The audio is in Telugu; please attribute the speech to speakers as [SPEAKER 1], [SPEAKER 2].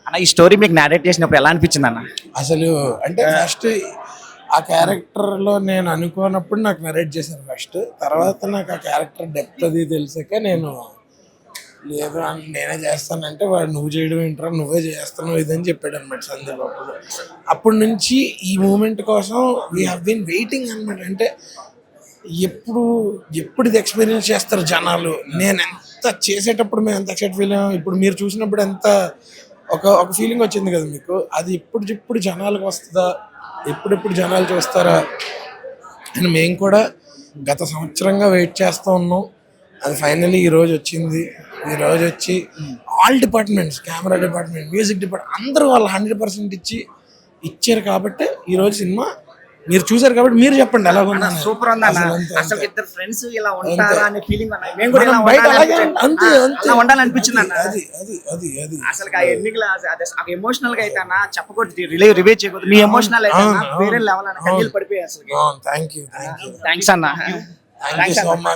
[SPEAKER 1] అన్న ఈ స్టోరీ మీకు నారేట్ చేసినప్పుడు ఎలా అనిపించింది అన్న?
[SPEAKER 2] అసలు అంటే ఫస్ట్ ఆ క్యారెక్టర్లో నేను అనుకోనప్పుడు నాకు నరేట్ చేశారు ఫస్ట్. తర్వాత నాకు ఆ క్యారెక్టర్ డెప్త్ అది తెలిసాక నేను లేదు నేనే చేస్తానంటే వాడు నువ్వు చేయడం ఏంట్రా నువ్వే చేస్తున్నావు ఇదని చెప్పాడు అనమాట సందీప్. అప్పటి నుంచి ఈ మూమెంట్ కోసం వీ హ్యావ్ బీన్ వెయిటింగ్ అనమాట. అంటే ఎప్పుడు ఎప్పుడు ఇది ఎక్స్పీరియన్స్ చేస్తారు జనాలు. నేను ఎంత చేసేటప్పుడు మేము ఎంత ఎక్సైట్ ఫీల్ అయ్యాం, ఇప్పుడు మీరు చూసినప్పుడు ఎంత ఒక ఫీలింగ్ వచ్చింది కదా మీకు. అది ఇప్పుడు జనాలకు వస్తుందా, ఎప్పుడెప్పుడు జనాలు చూస్తారా అని మేము కూడా గత సంవత్సరంగా వెయిట్ చేస్తూ ఉన్నాం. అది ఫైనల్లీ ఈరోజు వచ్చింది. ఈరోజు వచ్చి all departments, camera department, music department అందరూ వాళ్ళు 100% ఇచ్చారు కాబట్టి ఈరోజు సినిమా మీరు చూసారు కాబట్టి మీరు చెప్పండి ఎలా ఉన్నా.
[SPEAKER 1] సూపర్ ఉంది అన్న. అసలు ఇద్దరు ఫ్రెండ్స్ ఇలా ఉంటారా అనే ఫీలింగ్ అన్న. మేము కూడా ఇలా
[SPEAKER 2] బయట అలాగే
[SPEAKER 1] అలా ఉండాలనిపించింది అన్న.
[SPEAKER 2] అది అది అది అది
[SPEAKER 1] అసలు ఆ ఎన్నికల ఎమోషనల్ గా అయితే అన్న చెప్పకూడదు, రివే చేయకూడదు. మీ ఎమోషనల్ అయితే అన్న వేరే లెవెల్ అన్న. కన్నీళ్ళు పడిపోయాయి అసలు.
[SPEAKER 2] థ్యాంక్ యూ
[SPEAKER 1] థ్యాంక్స్ అన్న.
[SPEAKER 2] So much.